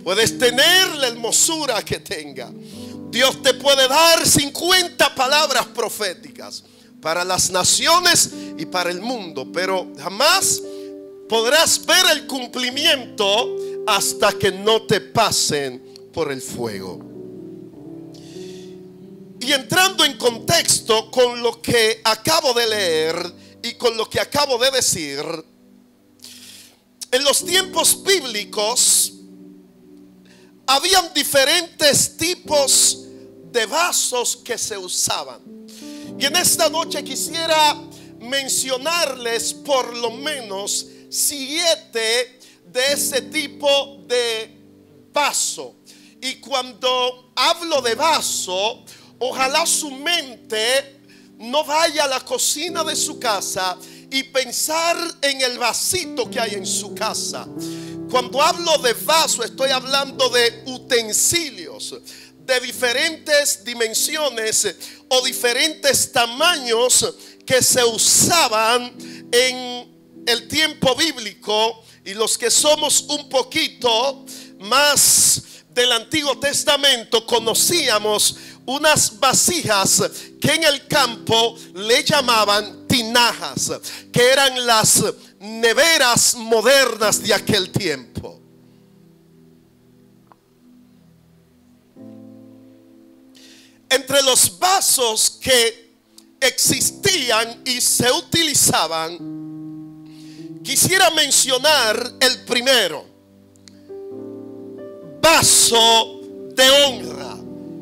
puedes tener la hermosura que tenga. Dios te puede dar 50 palabras proféticas para las naciones y para el mundo, pero jamás podrás ver el cumplimiento hasta que no te pasen por el fuego. Y entrando en contexto con lo que acabo de leer y con lo que acabo de decir, en los tiempos bíblicos habían diferentes tipos de vasos que se usaban. Y en esta noche quisiera mencionarles por lo menos 7 de ese tipo de vaso. Y cuando hablo de vaso, ojalá su mente no vaya a la cocina de su casa y pensar en el vasito que hay en su casa. Cuando hablo de vaso, estoy hablando de utensilios de diferentes dimensiones o diferentes tamaños que se usaban en el tiempo bíblico. Y los que somos un poquito más del Antiguo Testamento conocíamos unas vasijas que en el campo le llamaban tinajas, que eran las neveras modernas de aquel tiempo. Entre los vasos que existían y se utilizaban, quisiera mencionar el primero: vaso de honra.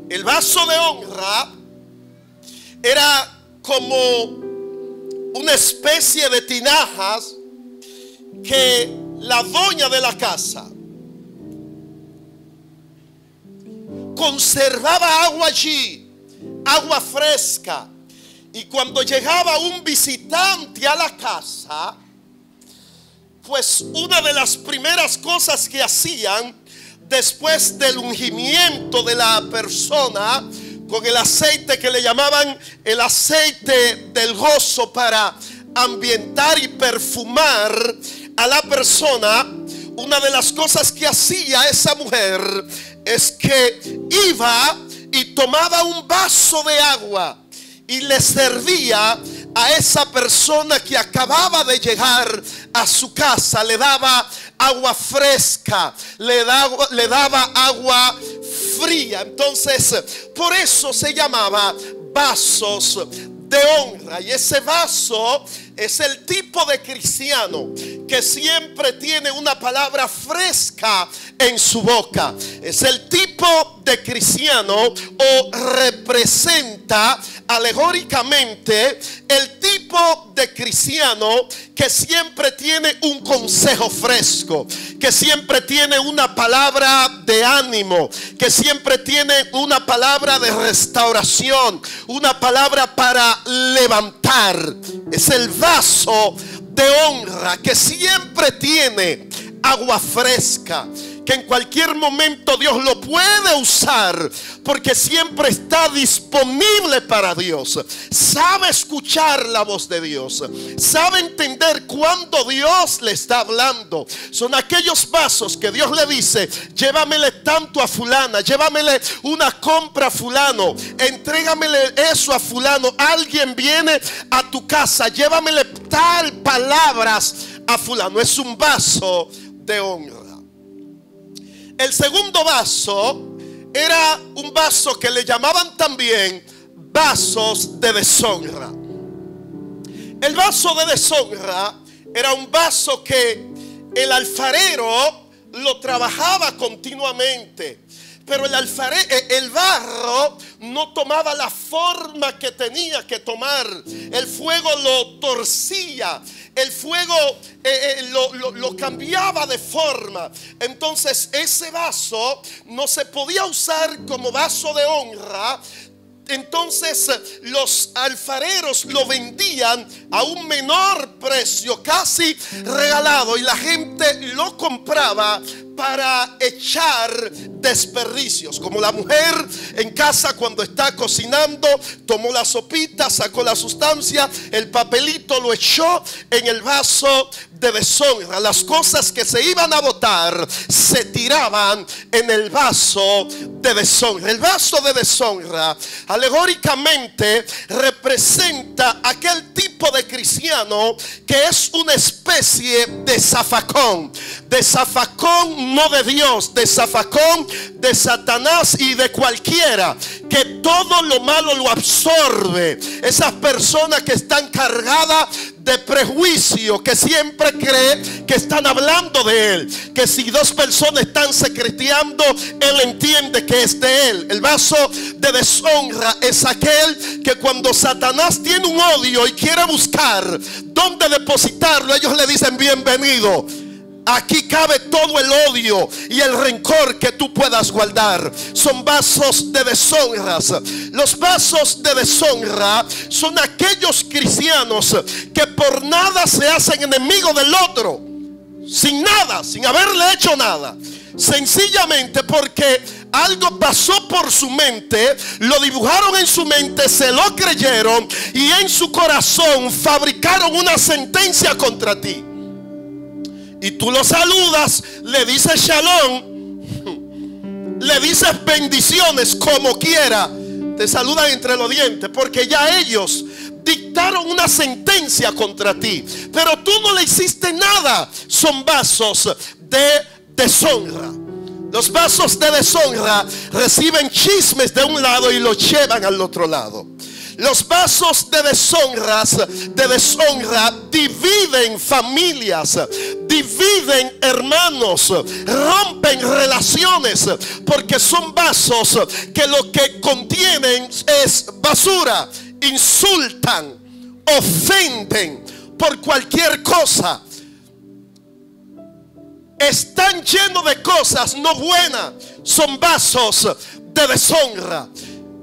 El vaso de honra era como una especie de tinajas que la dueña de la casa conservaba agua allí, agua fresca. Y cuando llegaba un visitante a la casa, pues una de las primeras cosas que hacían después del ungimiento de la persona con el aceite que le llamaban el aceite del gozo, para ambientar y perfumar a la persona, una de las cosas que hacía esa mujer es que iba y tomaba un vaso de agua y le servía a esa persona que acababa de llegar a su casa. Le daba agua fresca, le daba agua fría. Entonces, por eso se llamaba vasos de honra. Y ese vaso es el tipo de cristiano que siempre tiene una palabra fresca en su boca. Es el tipo de cristiano, o representa alegóricamente el tipo de cristiano que siempre tiene un consejo fresco, que siempre tiene una palabra de ánimo, que siempre tiene una palabra de restauración, una palabra para levantar. Es el vaso de honra que siempre tiene agua fresca, que en cualquier momento Dios lo puede usar, porque siempre está disponible para Dios. Sabe escuchar la voz de Dios, sabe entender cuando Dios le está hablando. Son aquellos vasos que Dios le dice: llévamele tanto a fulana, llévamele una compra a fulano, entrégamele eso a fulano, alguien viene a tu casa, llévamele tal palabras a fulano. Es un vaso de honra. El segundo vaso era un vaso que le llamaban también vasos de deshonra. El vaso de deshonra era un vaso que el alfarero lo trabajaba continuamente, pero el barro no tomaba la forma que tenía que tomar. El fuego lo torcía, el fuego lo cambiaba de forma. Entonces ese vaso no se podía usar como vaso de honra. Entonces los alfareros lo vendían a un menor precio, casi regalado, y la gente lo compraba para echar desperdicios. Como la mujer en casa cuando está cocinando, tomó la sopita, sacó la sustancia, el papelito lo echó en el vaso de deshonra. Las cosas que se iban a botar se tiraban en el vaso de deshonra. El vaso de deshonra alegóricamente representa aquel tipo de cristiano que es una especie de zafacón no de Dios, de zafacón de Satanás y de cualquiera que todo lo malo lo absorbe. Esas personas que están cargadas de prejuicio, que siempre cree que están hablando de él, que si dos personas están secreteando, él entiende que es de él. El vaso de deshonra es aquel que cuando Satanás tiene un odio y quiere buscar dónde depositarlo, ellos le dicen: bienvenido. Aquí cabe todo el odio y el rencor que tú puedas guardar. Son vasos de deshonras. Los vasos de deshonra son aquellos cristianos que por nada se hacen enemigos del otro. Sin nada, sin haberle hecho nada. Sencillamente porque algo pasó por su mente, lo dibujaron en su mente, se lo creyeron y en su corazón fabricaron una sentencia contra ti. Y tú lo saludas, le dices shalom, le dices bendiciones como quiera. Te saludan entre los dientes porque ya ellos dictaron una sentencia contra ti, pero tú no le hiciste nada. Son vasos de deshonra. Los vasos de deshonra reciben chismes de un lado y los llevan al otro lado. Los vasos de deshonra dividen familias, dividen hermanos, rompen relaciones, porque son vasos que lo que contienen es basura. Insultan, ofenden por cualquier cosa. Están llenos de cosas no buenas. Son vasos de deshonra.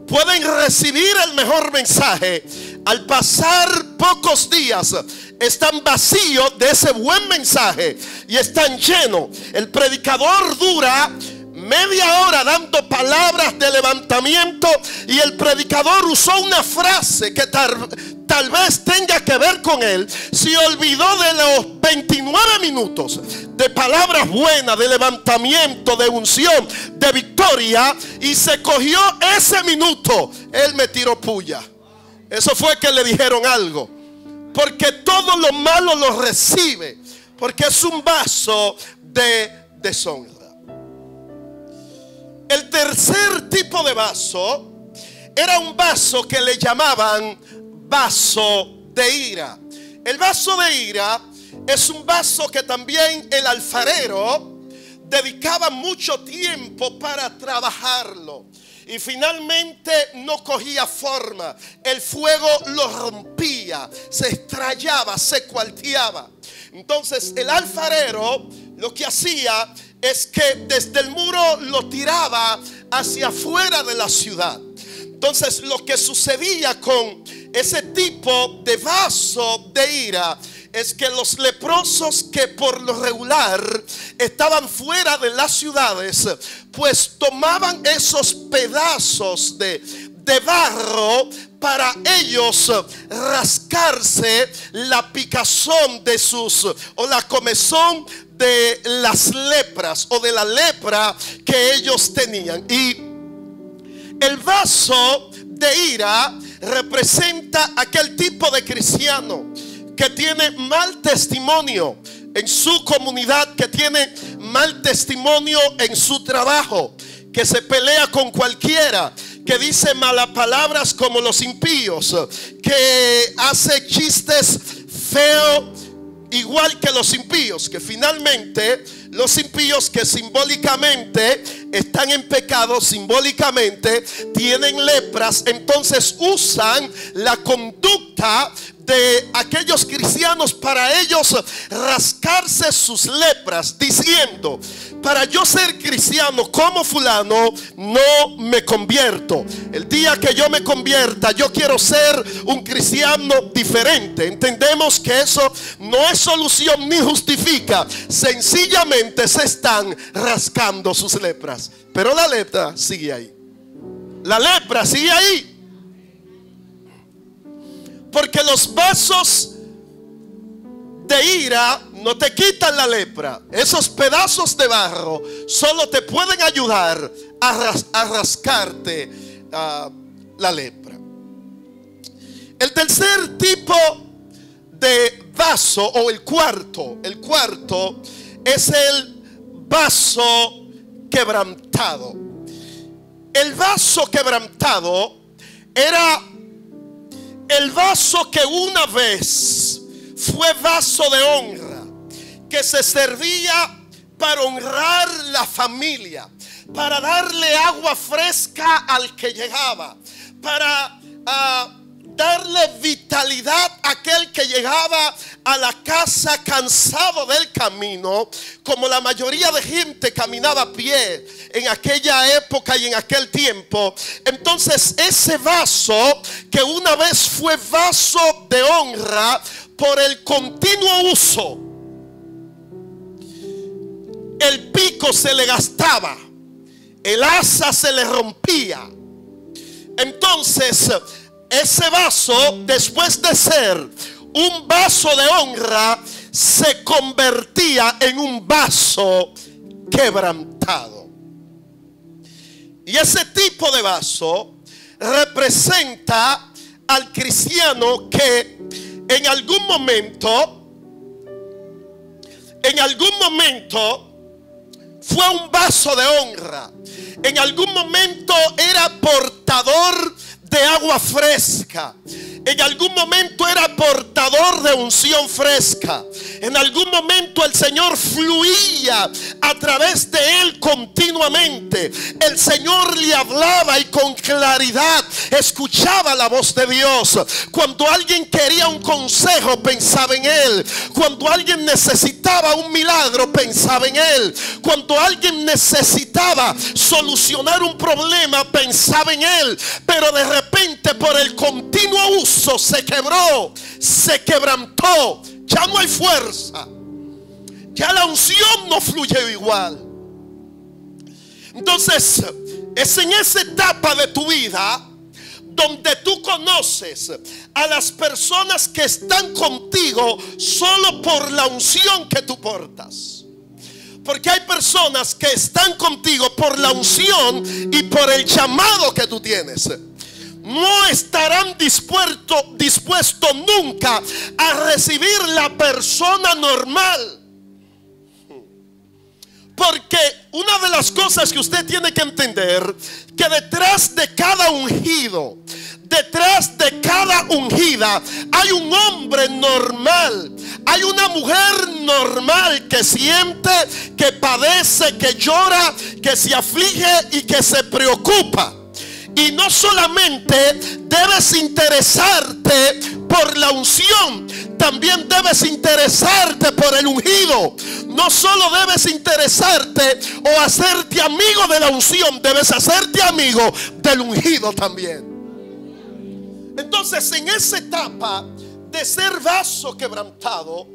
Pueden recibir el mejor mensaje. Al pasar pocos días están vacíos de ese buen mensaje y están llenos. El predicador dura media hora dando palabras de levantamiento y el predicador usó una frase que tal vez tenga que ver con él. Se olvidó de los 29 minutos de palabras buenas, de levantamiento, de unción, de victoria, y se cogió ese minuto. Él me tiró puya. Eso fue que le dijeron algo, porque todo lo malo lo recibe, porque es un vaso de deshonra. El tercer tipo de vaso era un vaso que le llamaban vaso de ira. El vaso de ira es un vaso que también el alfarero dedicaba mucho tiempo para trabajarlo y finalmente no cogía forma. El fuego lo rompía, se estrellaba, se cuarteaba. Entonces el alfarero lo que hacía es que desde el muro lo tiraba hacia afuera de la ciudad. Entonces lo que sucedía con ese tipo de vaso de ira es que los leprosos, que por lo regular estaban fuera de las ciudades, pues tomaban esos pedazos de barro para ellos rascarse la picazón de sus, o la comezón de las lepras, o de la lepra que ellos tenían. Y el vaso de ira representa aquel tipo de cristiano que tiene mal testimonio en su comunidad, que tiene mal testimonio en su trabajo, que se pelea con cualquiera, que dice malas palabras como los impíos, que hace chistes feos igual que los impíos, que finalmente los impíos, que simbólicamente están en pecado, simbólicamente tienen lepras, entonces usan la conducta de aquellos cristianos para ellos rascarse sus lepras, diciendo: para yo ser cristiano como fulano, no me convierto. El día que yo me convierta, yo quiero ser un cristiano diferente. Entendemos que eso no es solución ni justifica. Sencillamente se están rascando sus lepras. Pero la lepra sigue ahí. La lepra sigue ahí. Porque los vasos de ira no te quitan la lepra. Esos pedazos de barro solo te pueden ayudar a rascarte la lepra. El tercer tipo de vaso, o el cuarto es el vaso quebrantado. El vaso quebrantado era el vaso que una vez fue vaso de honra, que se servía para honrar la familia, para darle agua fresca al que llegaba, para darle vitalidad a aquel que llegaba a la casa cansado del camino, como la mayoría de gente caminaba a pie en aquella época y en aquel tiempo. Entonces ese vaso, que una vez fue vaso de honra, por el continuo uso, el pico se le gastaba, el asa se le rompía. Entonces ese vaso, después de ser un vaso de honra, se convertía en un vaso quebrantado. Y ese tipo de vaso representa al cristiano que en algún momento fue un vaso de honra. En algún momento era portador de agua fresca. En algún momento era portador de unción fresca. En algún momento el Señor fluía a través de él continuamente. El Señor le hablaba y con claridad escuchaba la voz de Dios. Cuando alguien quería un consejo, pensaba en él. Cuando alguien necesitaba un milagro, pensaba en él. Cuando alguien necesitaba solucionar un problema, pensaba en él. Pero de repente, por el continuo uso, se quebró, se quebrantó. Ya no hay fuerza. Ya la unción no fluye igual. Entonces es en esa etapa de tu vida donde tú conoces a las personas que están contigo solo por la unción que tú portas. Porque hay personas que están contigo por la unción y por el llamado que tú tienes. No estarán dispuestos nunca a recibir la persona normal. Porque una de las cosas que usted tiene que entender, que detrás de cada ungido, detrás de cada ungida, hay un hombre normal, hay una mujer normal que siente, que padece, que llora, que se aflige y que se preocupa. Y no solamente debes interesarte por la unción, también debes interesarte por el ungido. No solo debes interesarte o hacerte amigo de la unción, debes hacerte amigo del ungido también. Entonces, en esa etapa de ser vaso quebrantado,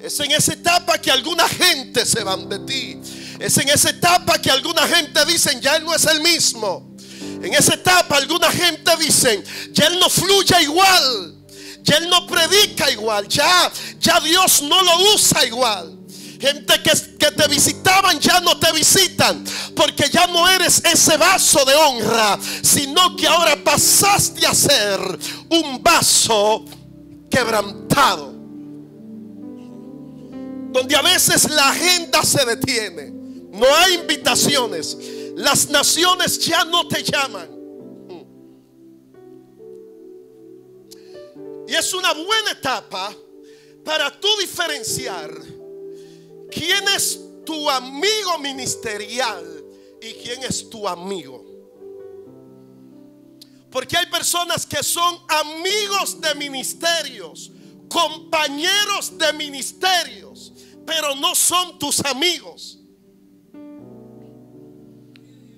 es en esa etapa que alguna gente se van de ti. Es en esa etapa que alguna gente dicen: ya él no es el mismo. En esa etapa alguna gente dicen: ya él no fluye igual, ya él no predica igual, ya Dios no lo usa igual. Gente que te visitaban ya no te visitan, porque ya no eres ese vaso de honra, sino que ahora pasaste a ser un vaso quebrantado, donde a veces la agenda se detiene, no hay invitaciones, las naciones ya no te llaman. Y es una buena etapa para tú diferenciar quién es tu amigo ministerial y quién es tu amigo. Porque hay personas que son amigos de ministerios, compañeros de ministerios, pero no son tus amigos.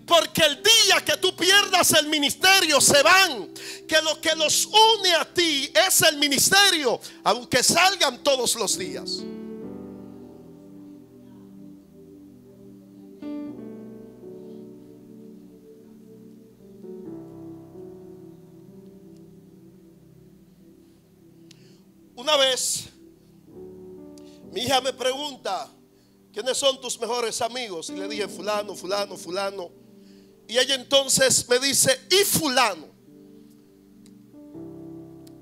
Porque el día que tú pierdas el ministerio se van. Que lo que los une a ti es el ministerio, aunque salgan todos los días. Una vez mi hija me pregunta: ¿quiénes son tus mejores amigos? Y le dije: fulano, fulano, fulano. Y ella entonces me dice: ¿y fulano?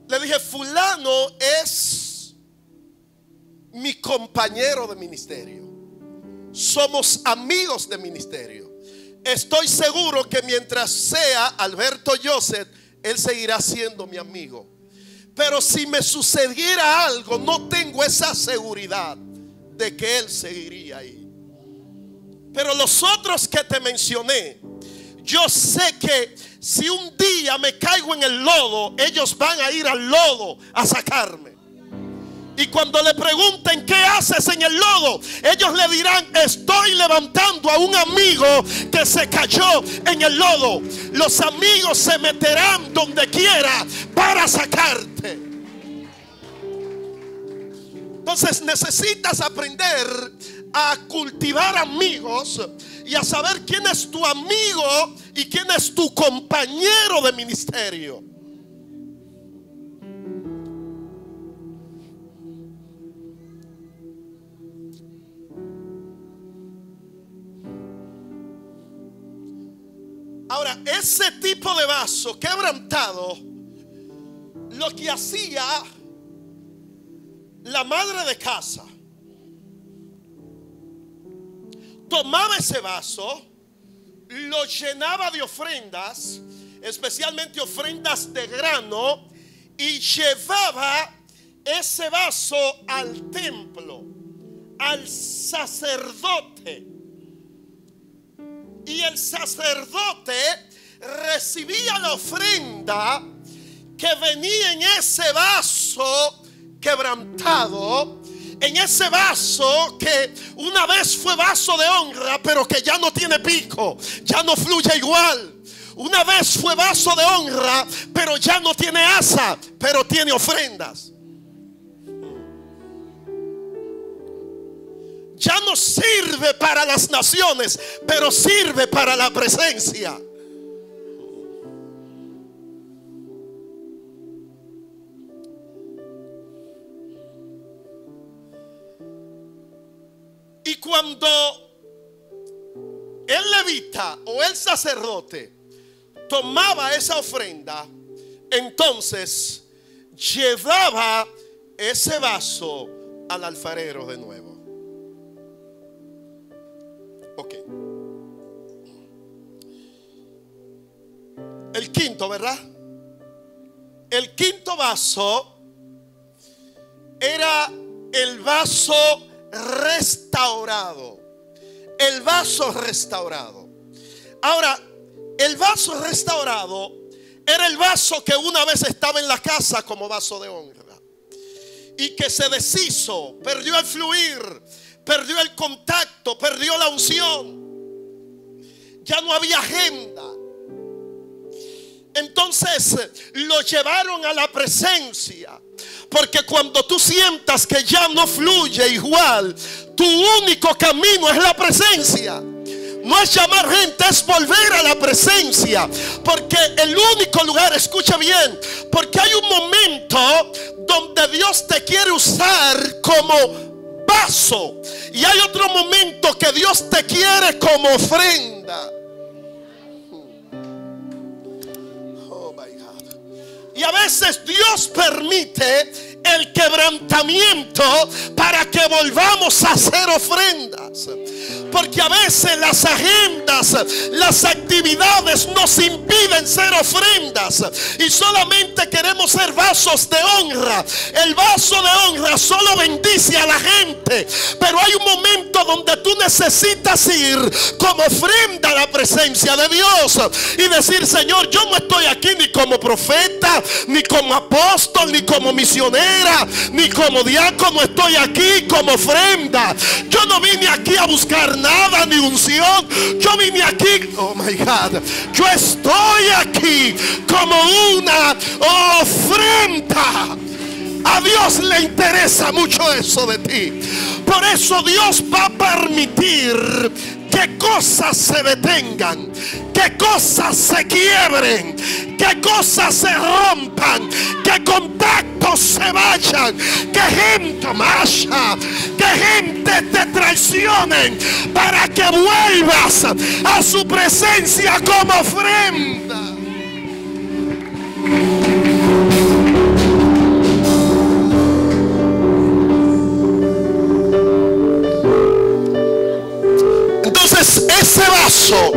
Le dije: fulano es mi compañero de ministerio. Somos amigos de ministerio. Estoy seguro que mientras sea Alberto Joseph, él seguirá siendo mi amigo. Pero si me sucediera algo, no tengo esa seguridad de que él seguiría ahí. Pero los otros que te mencioné, yo sé que si un día me caigo en el lodo, ellos van a ir al lodo a sacarme. Y cuando le pregunten: ¿qué haces en el lodo?, ellos le dirán: estoy levantando a un amigo que se cayó en el lodo. Los amigos se meterán donde quiera para sacarte. Entonces necesitas aprender a cultivar amigos y a saber quién es tu amigo y quién es tu compañero de ministerio. Ahora, ese tipo de vaso quebrantado, lo que hacía la madre de casa, tomaba ese vaso, lo llenaba de ofrendas, especialmente ofrendas de grano, y llevaba ese vaso al templo, al sacerdote. Y el sacerdote recibía la ofrenda que venía en ese vaso quebrantado, en ese vaso que una vez fue vaso de honra, pero que ya no tiene pico, ya no fluye igual. Una vez fue vaso de honra, pero ya no tiene asa, pero tiene ofrendas. Ya no sirve para las naciones, pero sirve para la presencia. Y cuando el levita o el sacerdote tomaba esa ofrenda, entonces llevaba ese vaso al alfarero de nuevo. Ok. El quinto, ¿verdad? El quinto vaso era el vaso restaurado. El vaso restaurado. Ahora, el vaso restaurado era el vaso que una vez estaba en la casa como vaso de honra y que se deshizo, perdió el fluir, perdió el contacto, perdió la unción. Ya no había agenda. Entonces lo llevaron a la presencia. Porque cuando tú sientas que ya no fluye igual, tu único camino es la presencia. No es llamar gente, es volver a la presencia. Porque el único lugar, escucha bien, porque hay un momento donde Dios te quiere usar como vaso, y hay otro momento que Dios te quiere como ofrenda. Oh my God. Y a veces Dios permite el quebrantamiento para que volvamos a hacer ofrendas. Porque a veces las agendas, las actividades nos impiden ser ofrendas y solamente queremos ser vasos de honra. El vaso de honra solo bendice a la gente, pero hay un momento donde tú necesitas ir como ofrenda a la presencia de Dios y decir: Señor, yo no estoy aquí ni como profeta, ni como apóstol, ni como misionera, ni como diácono. Estoy aquí como ofrenda. Yo no vine aquí a buscar nada, ni unción. Yo vine aquí, oh my God, yo estoy aquí como una ofrenda. A Dios le interesa mucho eso de ti. Por eso Dios va a permitir que cosas se detengan, que cosas se quiebren, que cosas se rompan, que contactos se vayan, que gente marcha, que gente te traicionen, para que vuelvas a su presencia como ofrenda. Entonces, ese vaso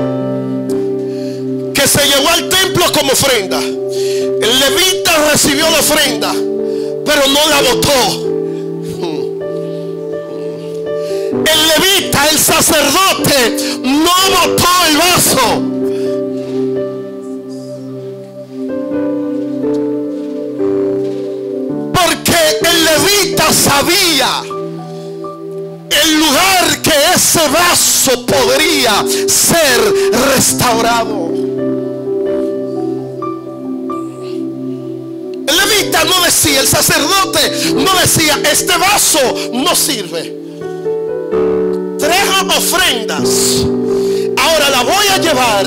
que se llevó al templo como ofrenda, el levita recibió la ofrenda, pero no la botó. El levita, el sacerdote, no botó el vaso. Porque el levita sabía el lugar que ese vaso podría ser restaurado. El levita no decía, el sacerdote no decía: este vaso no sirve, trajo ofrendas, ahora la voy a llevar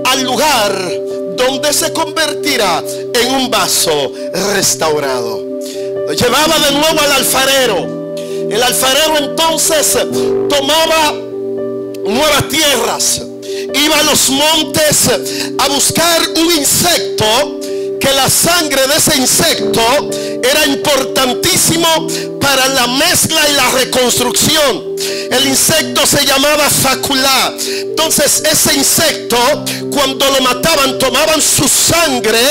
al lugar donde se convertirá en un vaso restaurado. Lo llevaba de nuevo al alfarero. El alfarero entonces tomaba nuevas tierras, iba a los montes a buscar un insecto, que la sangre de ese insecto era importantísimo para la mezcla y la reconstrucción. El insecto se llamaba faculá. Entonces ese insecto, cuando lo mataban, tomaban su sangre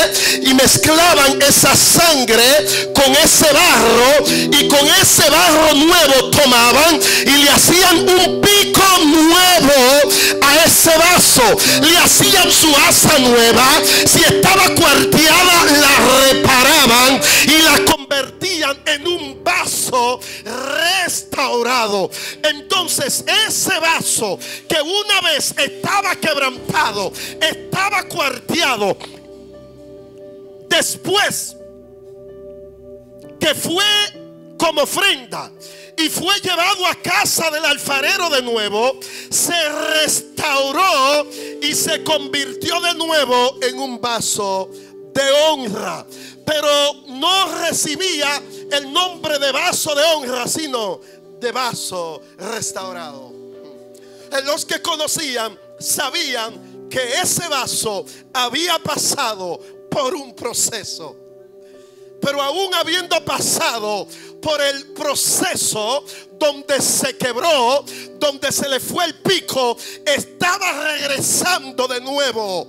y mezclaban esa sangre con ese barro, y con ese barro nuevo tomaban y le hacían un pico nuevo a ese vaso, le hacían su asa nueva. Si estaba cuarteada, la reparaban y la convertían en un vaso restaurado. Entonces ese vaso que una vez estaba quebrantado, estaba cuarteado, después que fue como ofrenda y fue llevado a casa del alfarero de nuevo, se restauró y se convirtió de nuevo en un vaso de honra. Pero no recibía el nombre de vaso de honra, sino de vaso restaurado. Los que conocían sabían que ese vaso había pasado por un proceso. Pero aún habiendo pasado por el proceso donde se quebró, donde se le fue el pico, estaba regresando de nuevo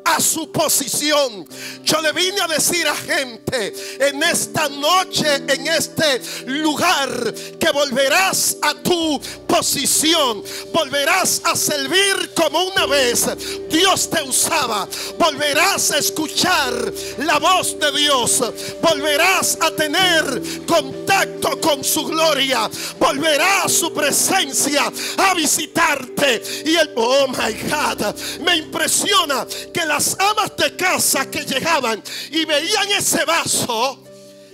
a su posición. Yo le vine a decir a gente en esta noche, en este lugar, que volverás a tu posición, volverás a servir como una vez Dios te usaba, volverás a escuchar la voz de Dios, volverás a tener contacto con su gloria, volverá a su presencia a visitarte. Y el, oh my God, me impresiona que las amas de casa que llegaban y veían ese vaso,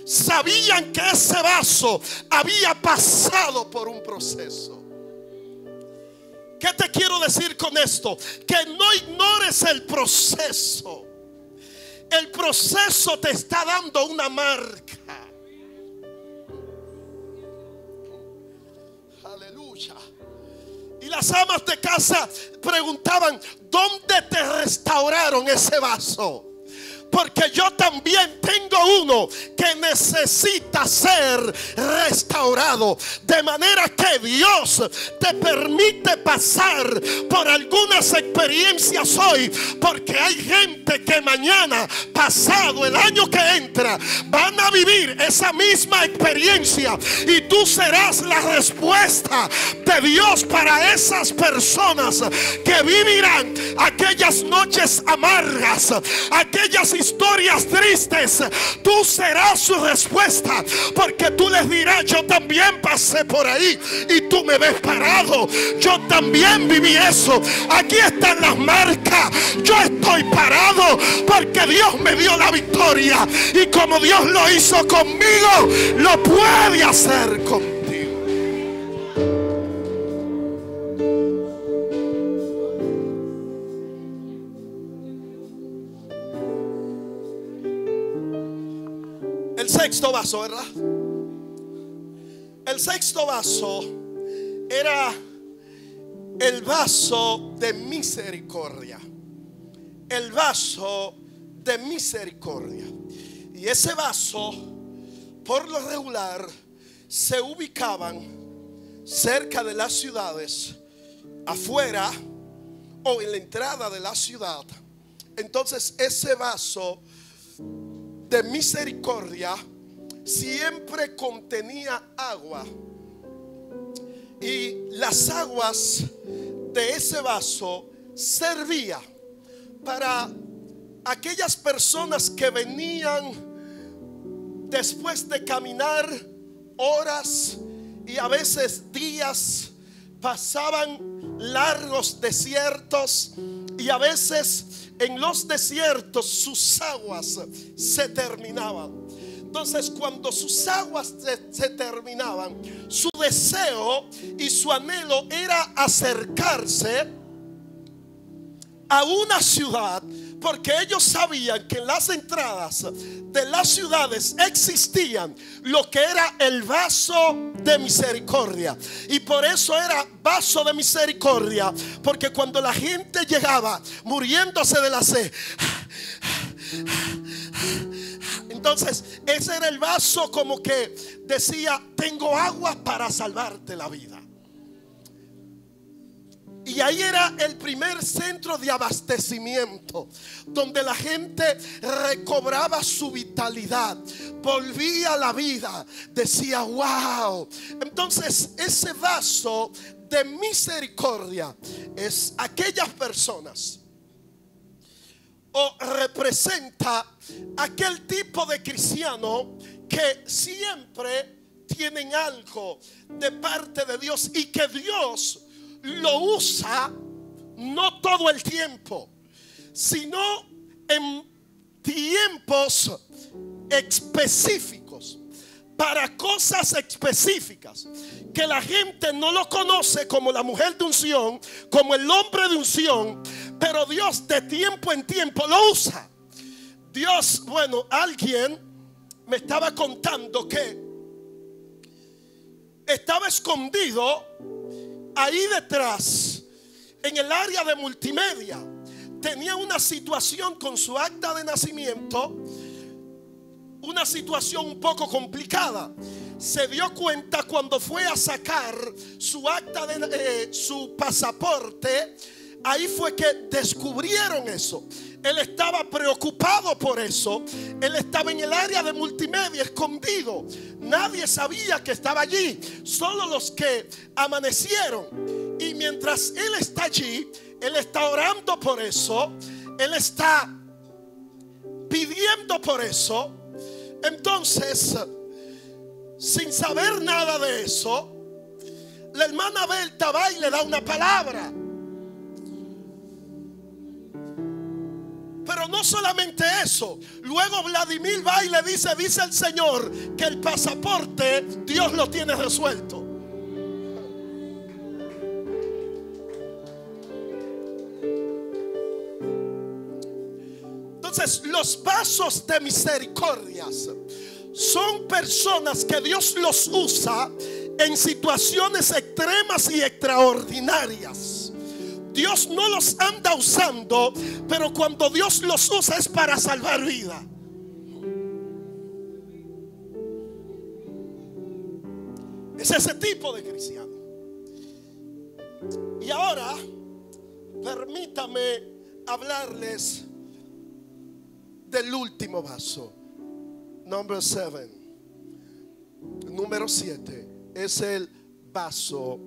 sabían que ese vaso había pasado por un proceso. ¿Qué te quiero decir con esto? Que no ignores el proceso. El proceso te está dando una marca. Aleluya. Y las amas de casa preguntaban: ¿dónde te restauraron ese vaso? porque yo también tengo uno que necesita ser restaurado. De manera que Dios te permite pasar por algunas experiencias hoy, porque hay gente que mañana, pasado, el año que entra, van a vivir esa misma experiencia, y tú serás la respuesta de Dios para esas personas que vivirán aquellas noches amargas, aquellas historias tristes. Tú serás su respuesta, porque tú les dirás: yo también pasé por ahí y tú me ves parado, yo también viví eso, aquí están las marcas, yo estoy parado porque Dios me dio la victoria, y como Dios lo hizo conmigo, lo puede hacer contigo. El sexto vaso, ¿verdad? El sexto vaso era el vaso de misericordia. El vaso de misericordia. Y ese vaso, por lo regular, se ubicaban cerca de las ciudades, afuera o en la entrada de la ciudad. Entonces ese vaso de misericordia siempre contenía agua, y las aguas de ese vaso servía para aquellas personas que venían después de caminar horas y a veces días, pasaban largos desiertos, y a veces en los desiertos sus aguas se terminaban. Entonces, cuando sus aguas se terminaban, su deseo y su anhelo era acercarse a una ciudad, porque ellos sabían que en las entradas de las ciudades existían lo que era el vaso de misericordia. Y por eso era vaso de misericordia, porque cuando la gente llegaba muriéndose de la sed, entonces ese era el vaso, como que decía: tengo agua para salvarte la vida. Y ahí era el primer centro de abastecimiento, donde la gente recobraba su vitalidad, volvía a la vida, decía: wow. Entonces ese vaso de misericordia es aquellas personas, o representa aquel tipo de cristiano que siempre tienen algo de parte de Dios, y que Dios lo usa no todo el tiempo, sino en tiempos específicos, para cosas específicas, que la gente no lo conoce, como la mujer de unción, como el hombre de unción, pero Dios de tiempo en tiempo lo usa. Dios, bueno, alguien me estaba contando que estaba escondido ahí detrás, en el área de multimedia. Tenía una situación con su acta de nacimiento, una situación un poco complicada. Se dio cuenta cuando fue a sacar su acta de su pasaporte. Ahí fue que descubrieron eso. Él estaba preocupado por eso. Él estaba en el área de multimedia, escondido. Nadie sabía que estaba allí, solo los que amanecieron. Y mientras él está allí, él está orando por eso, él está pidiendo por eso. Entonces, sin saber nada de eso, la hermana Berta va y le da una palabra. Pero no solamente eso, luego Vladimir va y le dice el Señor que el pasaporte Dios lo tiene resuelto. Entonces, los vasos de misericordias son personas que Dios los usa en situaciones extremas y extraordinarias, Dios no los anda usando, pero cuando Dios los usa es para salvar vida. Es ese tipo de cristiano. Y ahora permítame hablarles del último vaso. Número 7 es el vaso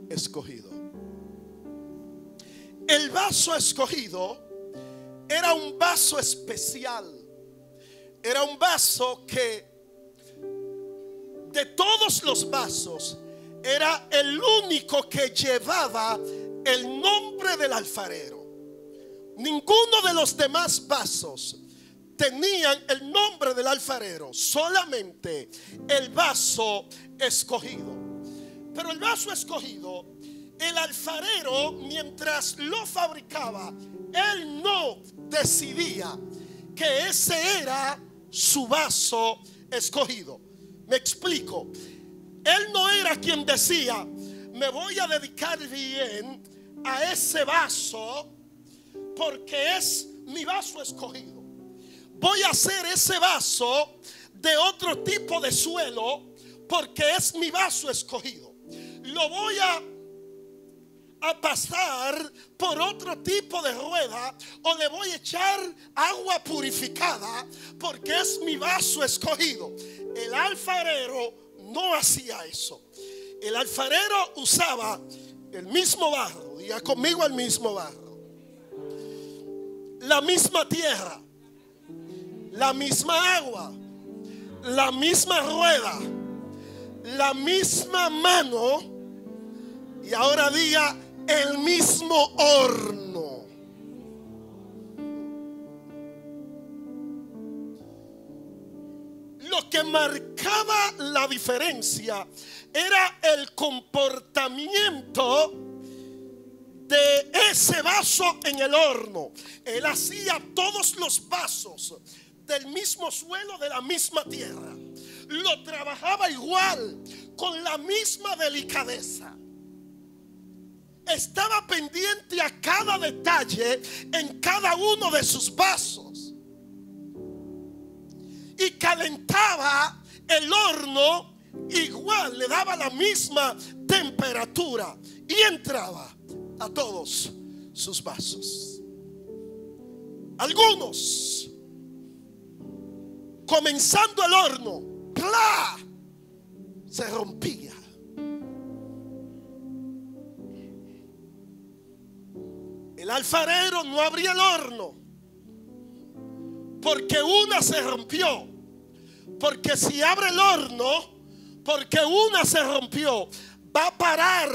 escogido. El vaso escogido era un vaso especial. Era un vaso que, de todos los vasos, era el único que llevaba el nombre del alfarero. Ninguno de los demás vasos tenían el nombre del alfarero, solamente el vaso escogido. Pero el vaso escogido, el alfarero, mientras lo fabricaba, él no decidía que ese era su vaso escogido. Me explico. Él no era quien decía: me voy a dedicar bien a ese vaso porque es mi vaso escogido. Voy a hacer ese vaso de otro tipo de suelo porque es mi vaso escogido. Lo voy a pasar por otro tipo de rueda, o le voy a echar agua purificada porque es mi vaso escogido. El alfarero no hacía eso. El alfarero usaba el mismo barro, diga conmigo, el mismo barro, la misma tierra, la misma agua, la misma rueda, la misma mano, y ahora diga el mismo horno. Lo que marcaba la diferencia era el comportamiento de ese vaso en el horno. Él hacía todos los vasos del mismo suelo, de la misma tierra. Lo trabajaba igual, con la misma delicadeza. Estaba pendiente a cada detalle en cada uno de sus vasos. Y calentaba el horno igual, le daba la misma temperatura y entraba a todos sus vasos. Algunos, comenzando el horno, ¡plá!, se rompía. El alfarero no abría el horno porque una se rompió. Porque si abre el horno, porque una se rompió, va a parar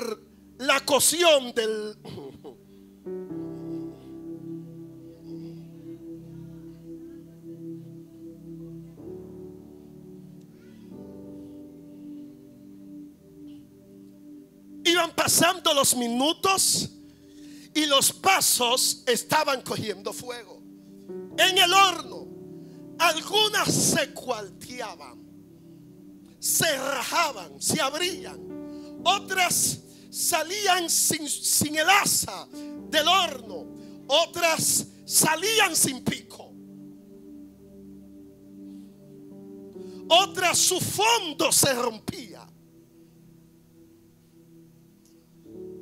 la cocción del... Iban pasando los minutos y los vasos estaban cogiendo fuego en el horno. Algunas se cuarteaban, se rajaban, se abrían. Otras salían sin el asa del horno. Otras salían sin pico. Otras su fondo se rompía.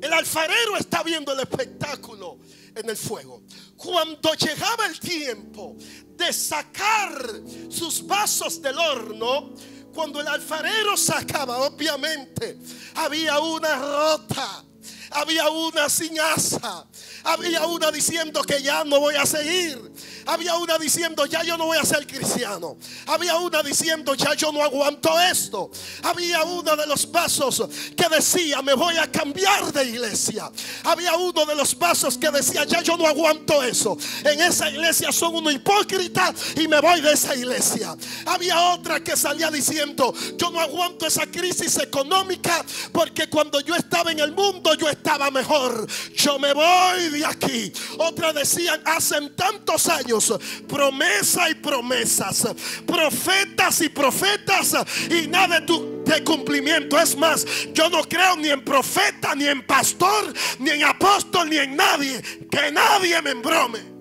El alfarero está viendo el espectáculo en el fuego. Cuando llegaba el tiempo de sacar sus vasos del horno, cuando el alfarero sacaba, obviamente había una rota, había una sin asa, había una diciendo que ya no voy a seguir, había una diciendo ya yo no voy a ser cristiano, había una diciendo ya yo no aguanto esto, había uno de los vasos que decía me voy a cambiar de iglesia, había uno de los vasos que decía ya yo no aguanto eso, en esa iglesia son unos hipócritas y me voy de esa iglesia. Había otra que salía diciendo yo no aguanto esa crisis económica porque cuando yo estaba en el mundo yo estaba mejor, yo me voy de aquí. Otras decían hacen tantos años promesa y promesas, profetas y profetas, y nada de de cumplimiento. Es más, yo no creo ni en profeta, ni en pastor, ni en apóstol, ni en nadie. Que nadie me embrome.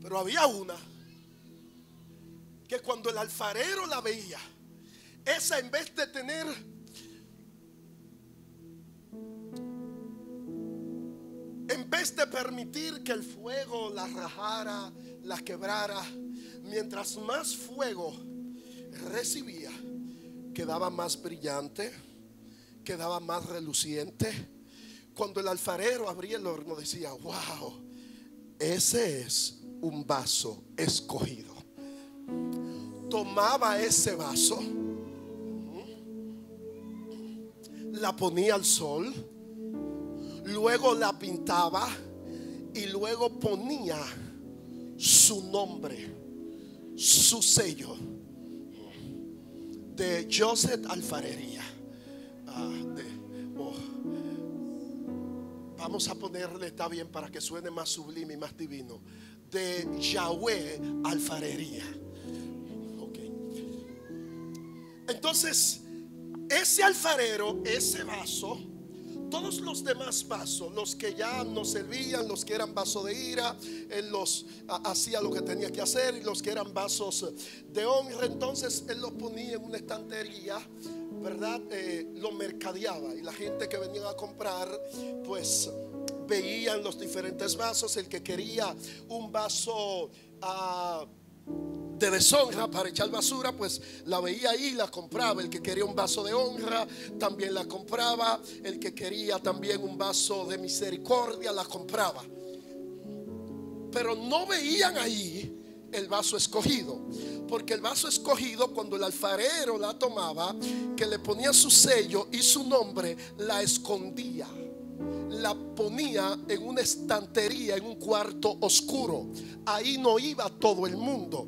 Pero había una que cuando el alfarero la veía, esa en vez de tener en vez de permitir que el fuego la rajara, la quebrara, mientras más fuego recibía, quedaba más brillante, quedaba más reluciente. Cuando el alfarero abría el horno decía: wow, ese es un vaso escogido. Tomaba ese vaso, la ponía al sol, luego la pintaba y luego ponía su nombre, su sello de Joseph Alfarería. Vamos a ponerle, está bien para que suene más sublime y más divino, de Yahweh Alfarería. Entonces, ese alfarero, ese vaso, todos los demás vasos, los que ya no servían, los que eran vasos de ira, él los hacía lo que tenía que hacer, y los que eran vasos de honra, entonces él los ponía en una estantería, ¿verdad? Lo mercadeaba, y la gente que venía a comprar, pues veían los diferentes vasos. El que quería un vaso de deshonra para echar basura, pues la veía ahí y la compraba. El que quería un vaso de honra también la compraba. El que quería también un vaso de misericordia la compraba. Pero no veían ahí el vaso escogido, porque el vaso escogido, cuando el alfarero la tomaba, que le ponía su sello y su nombre, la escondía, la ponía en una estantería, en un cuarto oscuro. Ahí no iba todo el mundo.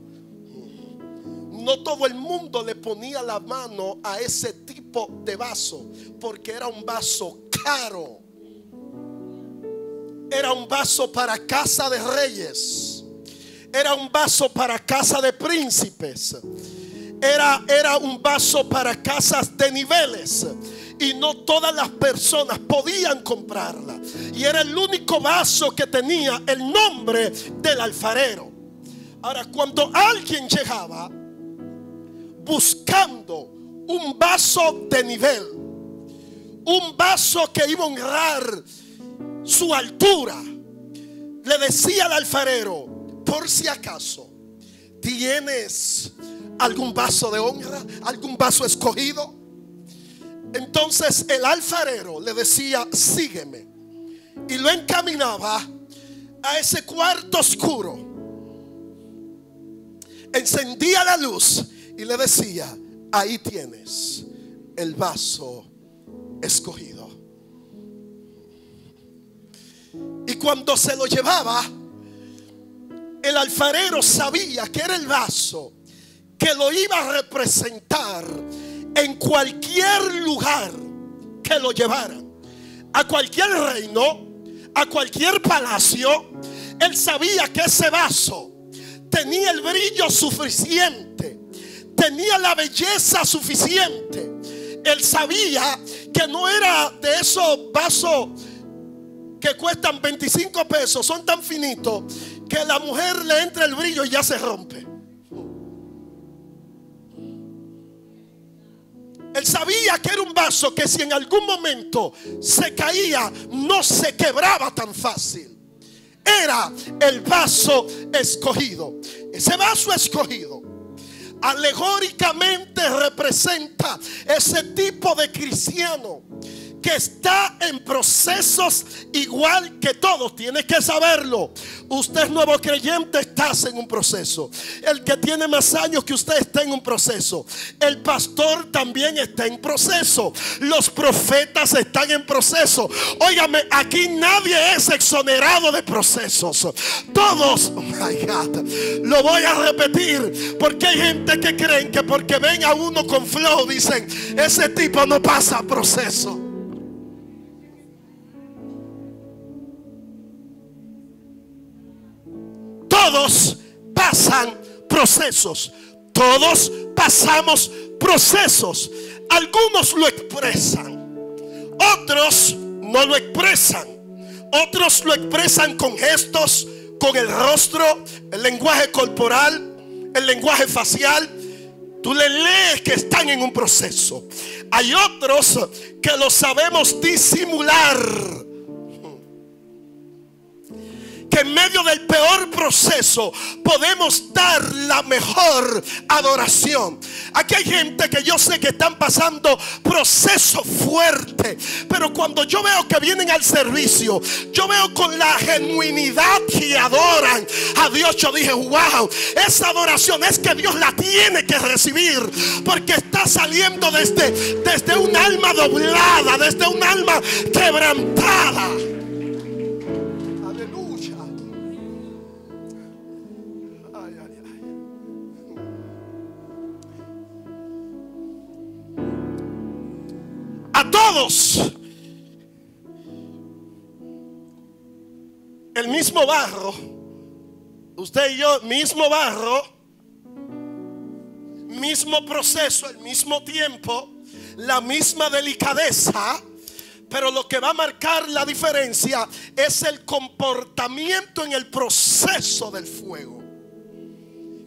No todo el mundo le ponía la mano a ese tipo de vaso, porque era un vaso caro. Era un vaso para casa de reyes. Era un vaso para casa de príncipes. Era un vaso para casas de niveles. Y no todas las personas podían comprarla. Y era el único vaso que tenía el nombre del alfarero. Ahora, cuando alguien llegaba buscando un vaso de nivel, un vaso que iba a honrar su altura, le decía al alfarero: por si acaso, ¿tienes algún vaso de honra? ¿Algún vaso escogido? Entonces el alfarero le decía: sígueme. Y lo encaminaba a ese cuarto oscuro. Encendía la luz y le decía: ahí tienes el vaso escogido. Y cuando se lo llevaba, el alfarero sabía que era el vaso que lo iba a representar en cualquier lugar que lo llevaran, a cualquier reino, a cualquier palacio. Él sabía que ese vaso tenía el brillo suficiente, tenía la belleza suficiente. Él sabía que no era de esos vasos que cuestan 25 pesos, son tan finitos que la mujer le entra el brillo y ya se rompe. Él sabía que era un vaso que si en algún momento se caía, no se quebraba tan fácil. Era el vaso escogido. Ese vaso escogido alegóricamente representa ese tipo de cristiano que está en procesos igual que todos. Tienes que saberlo. Usted es nuevo creyente, estás en un proceso. El que tiene más años que usted está en un proceso. El pastor también está en proceso. Los profetas están en proceso. Óigame, aquí nadie es exonerado de procesos. Todos, oh my God, lo voy a repetir, porque hay gente que creen que porque ven a uno con flow, dicen: ese tipo no pasa proceso. Todos pasan procesos. Todos pasamos procesos. Algunos lo expresan, otros no lo expresan. Otros lo expresan con gestos, con el rostro, el lenguaje corporal, el lenguaje facial. Tú le lees que están en un proceso. Hay otros que lo sabemos disimular, que en medio del peor proceso podemos dar la mejor adoración. Aquí hay gente que yo sé que están pasando proceso fuerte, pero cuando yo veo que vienen al servicio, yo veo con la genuinidad que adoran a Dios, yo dije, wow, esa adoración es que Dios la tiene que recibir, porque está saliendo desde un alma doblada, desde un alma quebrantada. A todos el mismo barro, usted y yo, mismo barro, mismo proceso, el mismo tiempo, la misma delicadeza, pero lo que va a marcar la diferencia es el comportamiento en el proceso del fuego.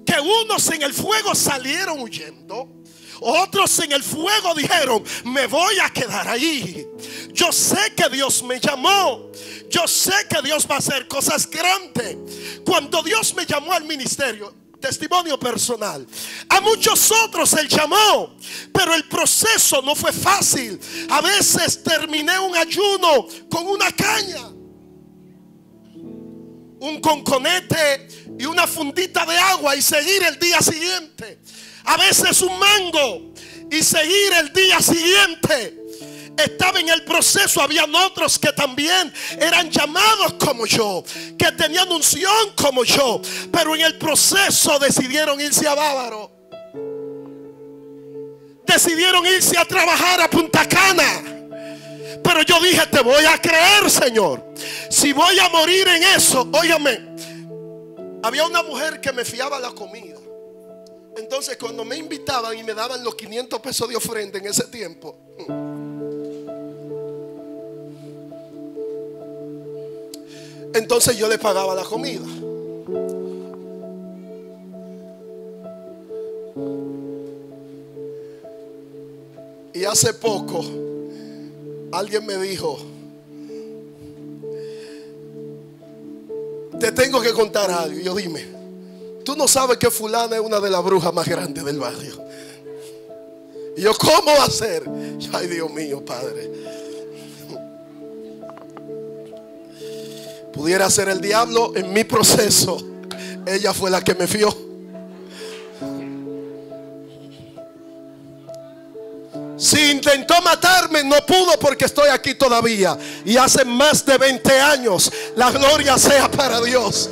Que unos en el fuego salieron huyendo, otros en el fuego dijeron, me voy a quedar ahí. Yo sé que Dios me llamó. Yo sé que Dios va a hacer cosas grandes. Cuando Dios me llamó al ministerio, testimonio personal, a muchos otros Él llamó, pero el proceso no fue fácil. A veces terminé un ayuno con una caña, un conconete y una fundita de agua y seguir el día siguiente. A veces un mango y seguir el día siguiente. Estaba en el proceso. Habían otros que también eran llamados como yo, que tenían unción como yo, pero en el proceso decidieron irse a Bávaro, decidieron irse a trabajar a Punta Cana. Pero yo dije, te voy a creer, Señor. Si voy a morir en eso, óyame, había una mujer que me fiaba la comida. Entonces cuando me invitaban y me daban los 500 pesos de ofrenda en ese tiempo, entonces yo le pagaba la comida. Y hace poco alguien me dijo, te tengo que contar algo. Y yo, dime. Tú no sabes que fulana es una de las brujas más grandes del barrio. Y yo, ¿cómo va a ser? Ay, Dios mío, Padre. Pudiera ser el diablo en mi proceso. Ella fue la que me fió. Si intentó matarme, no pudo, porque estoy aquí todavía. Y hace más de 20 años. La gloria sea para Dios.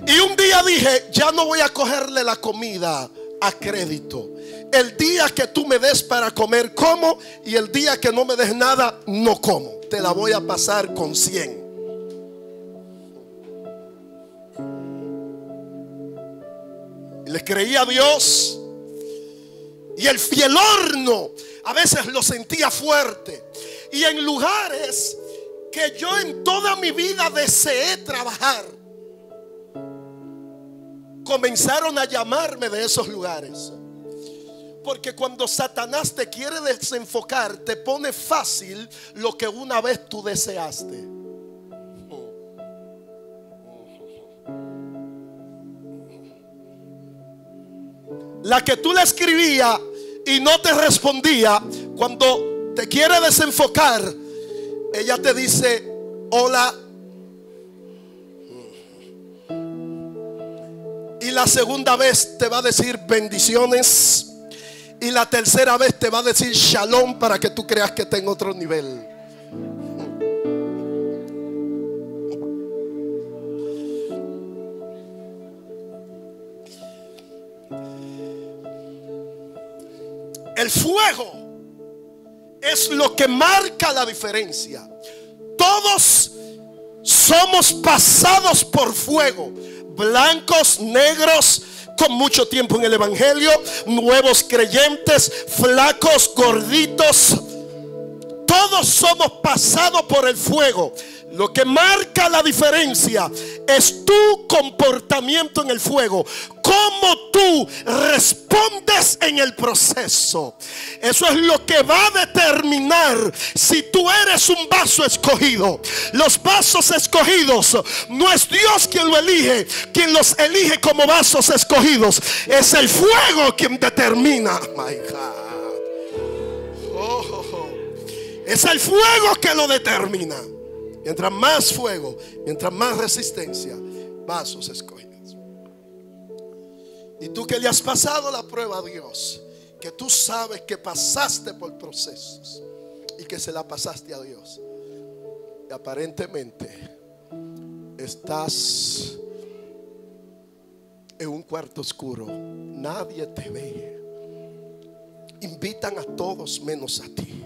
Y un día dije, ya no voy a cogerle la comida a crédito. El día que tú me des para comer, como. Y el día que no me des nada, no como. Te la voy a pasar con 100. Y le creí a Dios. Y el fiel horno a veces lo sentía fuerte. Y en lugares que yo en toda mi vida deseé trabajar, comenzaron a llamarme de esos lugares. Porque cuando Satanás te quiere desenfocar, te pone fácil lo que una vez tú deseaste. La que tú le escribías y no te respondía, cuando te quiere desenfocar, ella te dice, hola. Y la segunda vez te va a decir bendiciones. Y la tercera vez te va a decir shalom, para que tú creas que está en otro nivel. El fuego es lo que marca la diferencia. Todos somos pasados por fuego. Blancos, negros, con mucho tiempo en el evangelio, nuevos creyentes, flacos, gorditos, todos somos pasados por el fuego. Lo que marca la diferencia es tu comportamiento en el fuego, cómo tú respondes en el proceso. Eso es lo que va a determinar si tú eres un vaso escogido. Los vasos escogidos no es Dios quien lo elige, quien los elige como vasos escogidos es el fuego quien determina. My God. Es el fuego que lo determina. Mientras más fuego, mientras más resistencia, vasos escogidos. Y tú que le has pasado la prueba a Dios, que tú sabes que pasaste por procesos y que se la pasaste a Dios, y aparentemente estás en un cuarto oscuro, nadie te ve, invitan a todos menos a ti.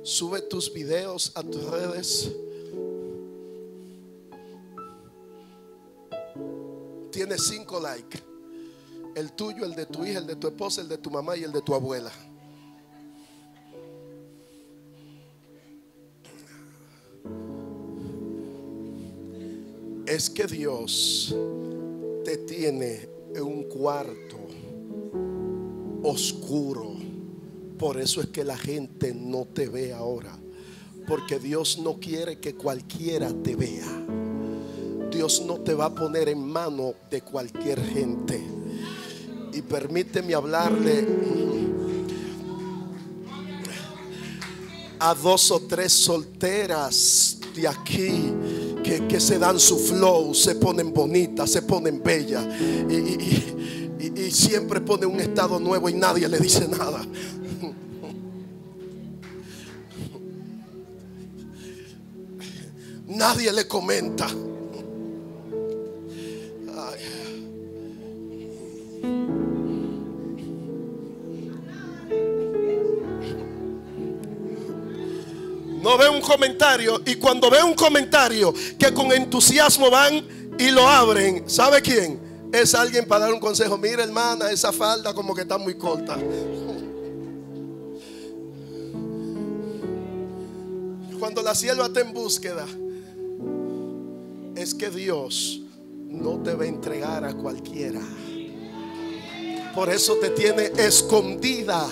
Sube tus videos a tus redes. Tienes 5 likes. El tuyo, el de tu hija, el de tu esposa, el de tu mamá y el de tu abuela. Es que Dios te tiene en un cuarto oscuro. Por eso es que la gente no te ve ahora, porque Dios no quiere que cualquiera te vea. Dios no te va a poner en mano de cualquier gente. Y permíteme hablarle a 2 o 3 solteras de aquí que se dan su flow, se ponen bonitas, se ponen bellas y siempre ponen un estado nuevo y nadie le dice nada. Nadie le comenta. Ay. No ve un comentario, y cuando ve un comentario que con entusiasmo van y lo abren, ¿sabe quién? Es alguien para dar un consejo. Mira, hermana, esa falda como que está muy corta. Cuando la sierva está en búsqueda, es que Dios no te va a entregar a cualquiera. Por eso te tiene escondida.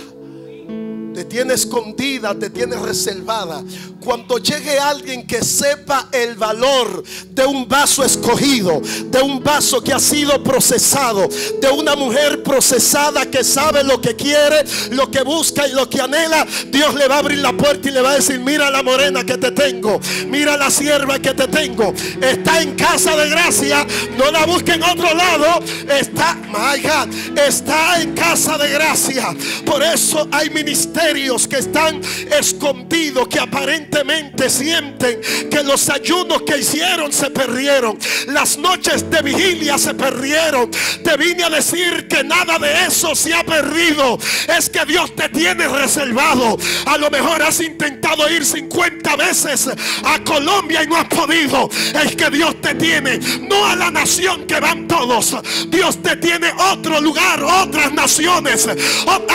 Te tiene escondida, te tiene reservada. Cuando llegue alguien que sepa el valor de un vaso escogido, de un vaso que ha sido procesado, de una mujer procesada que sabe lo que quiere, lo que busca y lo que anhela, Dios le va a abrir la puerta y le va a decir: mira la morena que te tengo, mira la sierva que te tengo, está en casa de gracia, no la busque en otro lado, está, my God, está en casa de gracia. Por eso hay ministerios que están escondidos, que aparentemente sienten que los ayunos que hicieron se perdieron, las noches de vigilia se perdieron. Te vine a decir que nada de eso se ha perdido. Es que Dios te tiene reservado. A lo mejor has intentado ir 50 veces a Colombia y no has podido. Es que Dios te tiene, no a la nación que van todos. Dios te tiene otro lugar, otras naciones.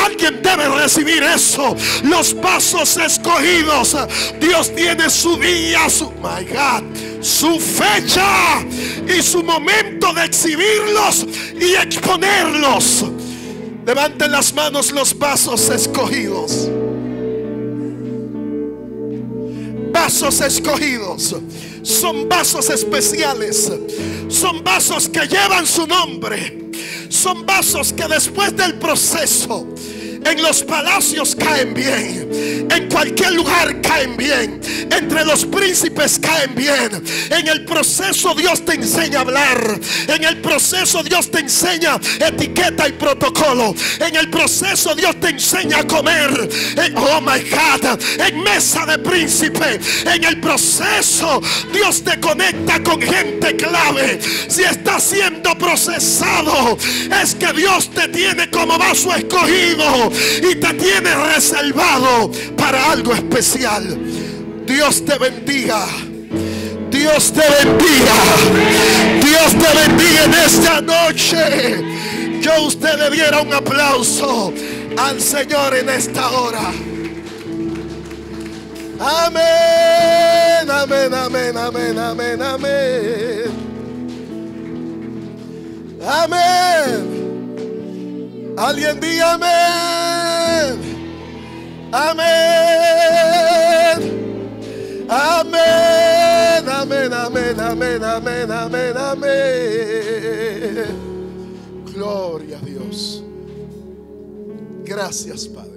Alguien debe recibir eso. Los vasos escogidos, Dios tiene su día, my God, su fecha y su momento de exhibirlos y exponerlos. Levanten las manos los vasos escogidos. Vasos escogidos son vasos especiales, son vasos que llevan su nombre, son vasos que después del proceso en los palacios caen bien, en cualquier lugar caen bien, entre los príncipes caen bien. En el proceso Dios te enseña a hablar, en el proceso Dios te enseña etiqueta y protocolo, en el proceso Dios te enseña a comer, oh my God, en mesa de príncipe. En el proceso Dios te conecta con gente clave. Si estás siendo procesado, es que Dios te tiene como vaso escogido y te tiene reservado para algo especial. Dios te bendiga. Dios te bendiga. Dios te bendiga en esta noche. Yo usted le diera un aplauso al Señor en esta hora. Amén, amén, amén, amén, amén, amén. Amén. Alguien diga amén. Amén. Amén. Amén, amén, amén, amén, amén, amén. Gloria a Dios. Gracias, Padre.